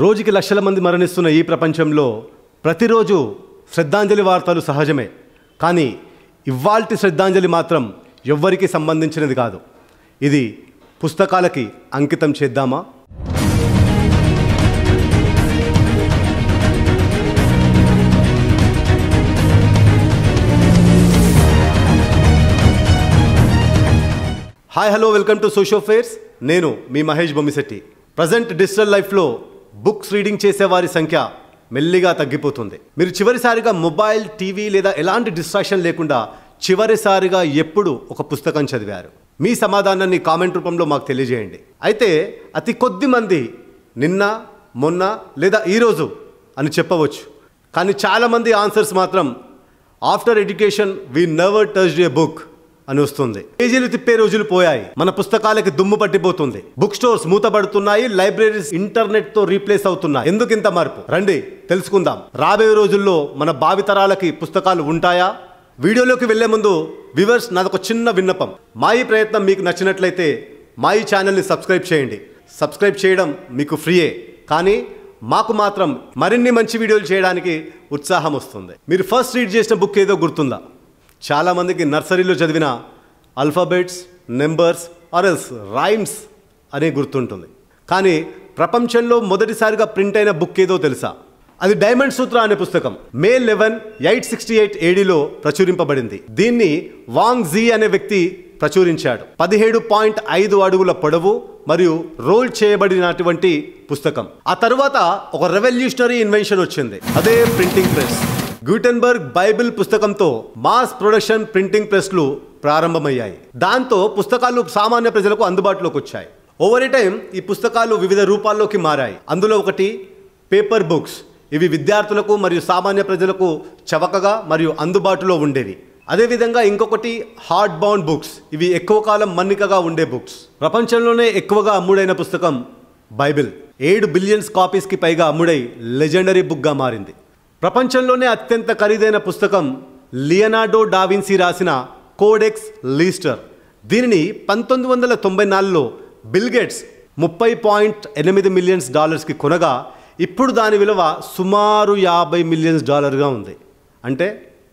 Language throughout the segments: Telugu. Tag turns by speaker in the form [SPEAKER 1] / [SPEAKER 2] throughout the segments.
[SPEAKER 1] రోజుకి లక్షల మంది మరణిస్తున్న ఈ ప్రపంచంలో ప్రతిరోజు శ్రద్ధాంజలి వార్తలు సహజమే. కానీ ఇవాల్టి శ్రద్ధాంజలి మాత్రం ఎవ్వరికి సంబంధించినది కాదు. ఇది పుస్తకాలకి అంకితం చేద్దామా? Hi hello, welcome to socio fares. నేను మీ మహేష్ బొమ్మిశెట్టి. ప్రజెంట్ డిజిటల్ లైఫ్లో బుక్స్ రీడింగ్ చేసే వారి సంఖ్య మెల్లిగా తగ్గిపోతుంది. మీరు చివరిసారిగా మొబైల్, టీవీ లేదా ఎలాంటి డిస్ట్రాక్షన్ లేకుండా చివరిసారిగా ఎప్పుడు ఒక పుస్తకం చదివారు? మీ సమాధానాన్ని కామెంట్ రూపంలో మాకు తెలియజేయండి. అయితే అతి కొద్ది మంది నిన్న, మొన్న లేదా ఈరోజు అని చెప్పవచ్చు. కానీ చాలామంది ఆన్సర్స్ మాత్రం after education we never touched a book అని వస్తుంది. పేజీలు తిప్పే రోజులు పోయాయి. మన పుస్తకాలకి దుమ్ము పట్టిపోతుంది. బుక్ స్టోర్స్ మూతపడుతున్నాయి. లైబ్రరీస్ ఇంటర్నెట్ తో రీప్లేస్ అవుతున్నాయి. ఎందుకు ఇంత మార్పు? రండి తెలుసుకుందాం. రాబోయే రోజుల్లో మన భావితరాలకి పుస్తకాలు ఉంటాయా? వీడియోలోకి వెళ్లే ముందు వ్యూవర్స్, నాదొక చిన్న విన్నపం. మా ఈ ప్రయత్నం మీకు నచ్చినట్లయితే మా ఈ ఛానల్ని సబ్స్క్రైబ్ చేయండి. సబ్స్క్రైబ్ చేయడం మీకు ఫ్రీయే, కానీ మాకు మాత్రం మరిన్ని మంచి వీడియోలు చేయడానికి ఉత్సాహం వస్తుంది. మీరు ఫస్ట్ రీడ్ చేసిన బుక్ ఏదో గుర్తుందా? చాలామందికి నర్సరీలో చదివిన ఆల్ఫాబెట్స్, నెంబర్స్ ఆర్ఎల్స్ రైమ్స్ అనే గుర్తుంటుంది. కానీ ప్రపంచంలో మొదటిసారిగా ప్రింట్ అయిన బుక్ ఏదో తెలుసా? అది డైమండ్ సూత్ర అనే పుస్తకం. మే 11, 868 ADలో ప్రచురింపబడింది. దీన్ని వాంగ్ జీ అనే వ్యక్తి ప్రచురించాడు. 17.5 అడుగుల పొడవు మరియు రోల్ చేయబడినటువంటి పుస్తకం. ఆ తర్వాత ఒక రెవల్యూషనరీ ఇన్వెన్షన్ వచ్చింది. అదే ప్రింటింగ్ ప్రెస్. గ్యూటెన్బర్గ్ బైబిల్ పుస్తకంతో మాస్ ప్రొడక్షన్ ప్రింటింగ్ ప్రెస్లు ప్రారంభమయ్యాయి. దాంతో పుస్తకాలు సామాన్య ప్రజలకు అందుబాటులోకి వచ్చాయి. ఓవర్ ఏ టైం ఈ పుస్తకాలు వివిధ రూపాల్లోకి మారాయి. అందులో ఒకటి పేపర్ బుక్స్. ఇవి విద్యార్థులకు మరియు సామాన్య ప్రజలకు చవకగా మరియు అందుబాటులో ఉండేవి. అదేవిధంగా ఇంకొకటి హార్డ్ బౌండ్ బుక్స్. ఇవి ఎక్కువ కాలం మన్నికగా ఉండే బుక్స్. ప్రపంచంలోనే ఎక్కువగా అమ్ముడైన పుస్తకం బైబిల్. 7 బిలియన్స్ కాపీస్కి పైగా అమ్ముడై లెజెండరీ బుక్గా మారింది. ప్రపంచంలోనే అత్యంత ఖరీదైన పుస్తకం లియనార్డో డావిన్సీ రాసిన కోడెక్స్ లీస్టర్. దీనిని 1994లో బిల్ గేట్స్ $30.8 మిలియన్స్ కొనగా ఇప్పుడు దాని విలువ సుమారు $50 మిలియన్స్ ఉంది. అంటే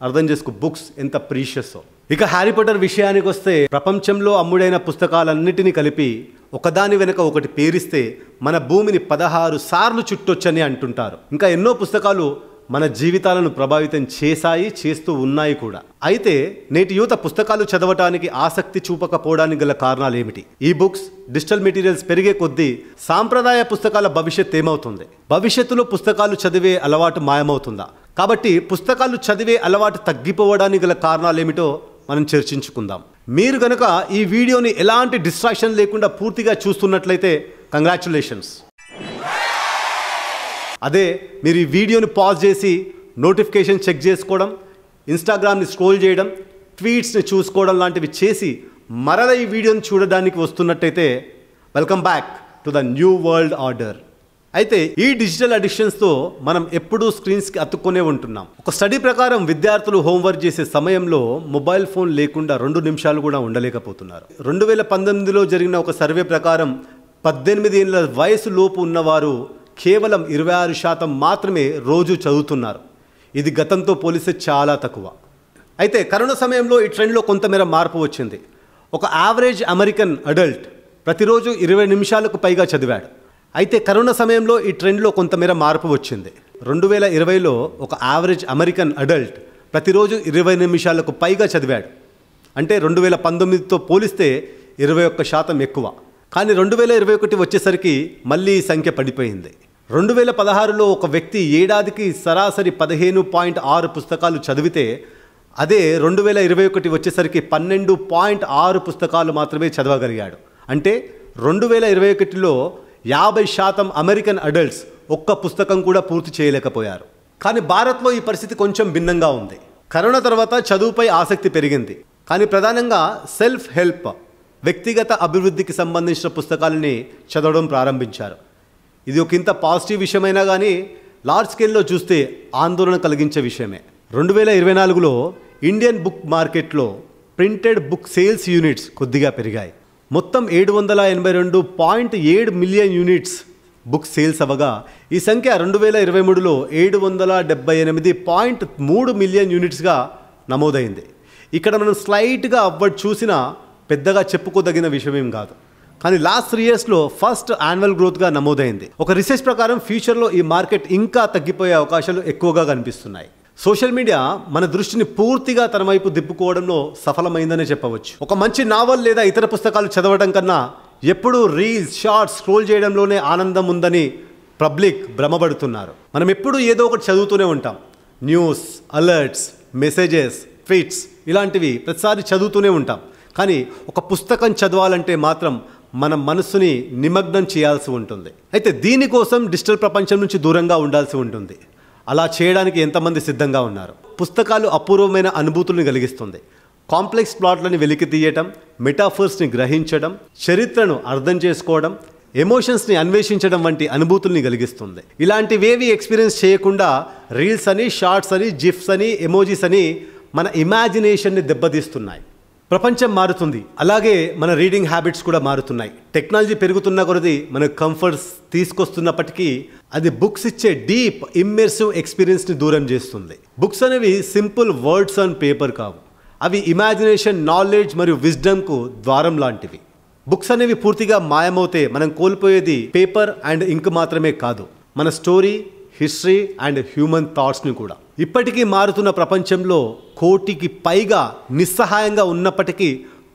[SPEAKER 1] అర్థం చేసుకో బుక్స్ ఎంత ప్రీషియస్. ఇక హ్యారీ పాటర్ విషయానికి వస్తే, ప్రపంచంలో అమ్ముడైన పుస్తకాలన్నిటినీ కలిపి ఒకదాని వెనక ఒకటి పేరిస్తే మన భూమిని 16 సార్లు చుట్టొచ్చని అంటుంటారు. ఇంకా ఎన్నో పుస్తకాలు మన జీవితాలను ప్రభావితం చేశాయి, చేస్తూ ఉన్నాయి కూడా. అయితే నేటి యువత పుస్తకాలు చదవటానికి ఆసక్తి చూపకపోవడానికి గల కారణాలు ఏమిటి? ఈ బుక్స్, డిజిటల్ మెటీరియల్స్ పెరిగే కొద్దీ సాంప్రదాయ పుస్తకాల భవిష్యత్ ఏమవుతుంది? భవిష్యత్తులో పుస్తకాలు చదివే అలవాటు మాయమవుతుందా? కాబట్టి పుస్తకాలు చదివే అలవాటు తగ్గిపోవడానికి గల కారణాలు ఏమిటో మనం చర్చించుకుందాం. మీరు గనక ఈ వీడియోని ఎలాంటి డిస్ట్రాక్షన్ లేకుండా పూర్తిగా చూస్తున్నట్లయితే కంగ్రాచులేషన్స్. అదే మీరు ఈ వీడియోని పాజ్ చేసి నోటిఫికేషన్ చెక్ చేసుకోవడం, ఇన్స్టాగ్రామ్ని స్క్రోల్ చేయడం, ట్వీట్స్ని చూసుకోవడం లాంటివి చేసి మరల ఈ వీడియోని చూడడానికి వస్తున్నట్టయితే welcome back to the new world order. అయితే ఈ డిజిటల్ అడిక్షన్స్తో మనం ఎప్పుడూ స్క్రీన్స్కి అతుక్కునే ఉంటున్నాం. ఒక స్టడీ ప్రకారం విద్యార్థులు హోంవర్క్ చేసే సమయంలో మొబైల్ ఫోన్ లేకుండా 2 నిమిషాలు కూడా ఉండలేకపోతున్నారు. 2019లో జరిగిన ఒక సర్వే ప్రకారం 18 ఏళ్ళ వయసు లోపు ఉన్నవారు కేవలం 26% మాత్రమే రోజు చదువుతున్నారు. ఇది గతంతో పోలిస్తే చాలా తక్కువ. అయితే కరోనా సమయంలో ఈ ట్రెండ్లో కొంతమేర మార్పు వచ్చింది. ఒక యావరేజ్ అమెరికన్ అడల్ట్ ప్రతిరోజు 20 నిమిషాలకు పైగా చదివాడు. అయితే కరోనా సమయంలో ఈ ట్రెండ్లో కొంతమేర మార్పు వచ్చింది. 2020లో ఒక యావరేజ్ అమెరికన్ అడల్ట్ ప్రతిరోజు 20 నిమిషాలకు పైగా చదివాడు. అంటే 2019తో పోలిస్తే 21% ఎక్కువ. కానీ 2021 వచ్చేసరికి మళ్ళీ ఈ సంఖ్య పడిపోయింది. 2016లో ఒక వ్యక్తి ఏడాదికి సరాసరి 15.6 పుస్తకాలు చదివితే, అదే 2021 వచ్చేసరికి 12.6 పుస్తకాలు మాత్రమే చదవగలిగాడు. అంటే 2021లో 50% అమెరికన్ అడల్ట్స్ ఒక్క పుస్తకం కూడా పూర్తి చేయలేకపోయారు. కానీ భారత్లో ఈ పరిస్థితి కొంచెం భిన్నంగా ఉంది. కరోనా తర్వాత చదువుపై ఆసక్తి పెరిగింది. కానీ ప్రధానంగా సెల్ఫ్ హెల్ప్, వ్యక్తిగత అభివృద్ధికి సంబంధించిన పుస్తకాలని చదవడం ప్రారంభించారు. ఇది ఒక ఇంత పాజిటివ్ విషయమైనా కానీ లార్జ్ స్కేల్లో చూస్తే ఆందోళన కలిగించే విషయమే. 2024లో ఇండియన్ బుక్ మార్కెట్లో ప్రింటెడ్ బుక్ సేల్స్ యూనిట్స్ కొద్దిగా పెరిగాయి. మొత్తం 782.7 మిలియన్ యూనిట్స్ బుక్ సేల్స్ అవ్వగా ఈ సంఖ్య 2023లో 778.3 మిలియన్ యూనిట్స్గా నమోదైంది. ఇక్కడ మనం స్లైట్గా అవ్వడ్ చూసినా పెద్దగా చెప్పుకోదగిన విషయం కాదు. కానీ లాస్ట్ 3 ఇయర్స్లో ఫస్ట్ యాన్యువల్ గ్రోత్గా నమోదైంది. ఒక రీసెర్చ్ ప్రకారం ఫ్యూచర్లో ఈ మార్కెట్ ఇంకా తగ్గిపోయే అవకాశాలు ఎక్కువగా కనిపిస్తున్నాయి. సోషల్ మీడియా మన దృష్టిని పూర్తిగా తన వైపు దిప్పుకోవడంలో సఫలమైందనే చెప్పవచ్చు. ఒక మంచి నావల్ లేదా ఇతర పుస్తకాలు చదవడం కన్నా ఎప్పుడూ రీల్స్, షార్ట్స్ స్క్రోల్ చేయడంలోనే ఆనందం ఉందని పబ్లిక్ భ్రమపడుతున్నారు. మనం ఎప్పుడూ ఏదో ఒకటి చదువుతూనే ఉంటాం. న్యూస్, అలర్ట్స్, మెసేజెస్, ట్వీట్స్ ఇలాంటివి ప్రతిసారి చదువుతూనే ఉంటాం. కానీ ఒక పుస్తకం చదవాలంటే మాత్రం మన మనస్సుని నిమగ్నం చేయాల్సి ఉంటుంది. అయితే దీనికోసం డిజిటల్ ప్రపంచం నుంచి దూరంగా ఉండాల్సి ఉంటుంది. అలా చేయడానికి ఎంతమంది సిద్ధంగా ఉన్నారు? పుస్తకాలు అపూర్వమైన అనుభూతుల్ని కలిగిస్తుంది. కాంప్లెక్స్ ప్లాట్లని వెలికి తీయటం, మెటాఫర్స్ని గ్రహించడం, చరిత్రను అర్థం చేసుకోవడం, ఎమోషన్స్ని అన్వేషించడం వంటి అనుభూతుల్ని కలిగిస్తుంది. ఇలాంటివేవి ఎక్స్పీరియన్స్ చేయకుండా రీల్స్ అని, షార్ట్స్ అని, జిఫ్స్ అని, ఎమోజీస్ అని మన ఇమాజినేషన్ని దెబ్బతీస్తున్నాయి. ప్రపంచం మారుతుంది, అలాగే మన రీడింగ్ హ్యాబిట్స్ కూడా మారుతున్నాయి. టెక్నాలజీ పెరుగుతున్న కొద్దీ మన కంఫర్ట్స్ తీసుకొస్తున్నప్పటికీ అది బుక్స్ ఇచ్చే డీప్ ఇమ్మెర్సివ్ ఎక్స్పీరియన్స్ని దూరం చేస్తుంది. బుక్స్ అనేవి సింపుల్ వర్డ్స్ ఆన్ పేపర్ కావు. అవి ఇమాజినేషన్, నాలెడ్జ్ మరియు విజ్డమ్కు ద్వారం లాంటివి. బుక్స్ అనేవి పూర్తిగా మాయమవుతే మనం కోల్పోయేది పేపర్ అండ్ ఇంక్ మాత్రమే కాదు, మన స్టోరీ, హిస్టరీ అండ్ హ్యూమన్ థాట్స్ని కూడా. ఇప్పటికీ మారుతున్న ప్రపంచంలో 1 కోటికి పైగా నిస్సహాయంగా ఉన్నప్పటికీ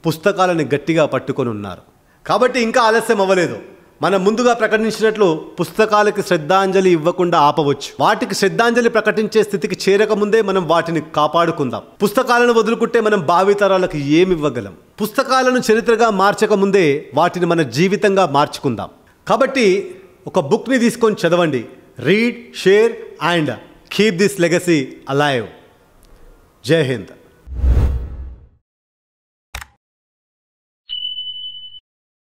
[SPEAKER 1] పుస్తకాలను గట్టిగా పట్టుకొని ఉన్నారు. కాబట్టి ఇంకా ఆలస్యం అవ్వలేదు. మనం ముందుగా ప్రకటించినట్లు పుస్తకాలకి శ్రద్ధాంజలి ఇవ్వకుండా ఆపవచ్చు. వాటికి శ్రద్ధాంజలి ప్రకటించే స్థితికి చేరకముందే మనం వాటిని కాపాడుకుందాం. పుస్తకాలను వదులుకుంటే మనం భావితరాలకు ఏమివ్వగలం? పుస్తకాలను చరిత్రగా మార్చకముందే వాటిని మన జీవితంగా మార్చుకుందాం. కాబట్టి ఒక బుక్ని తీసుకొని చదవండి. Read, share and keep this legacy alive. జై హింద్.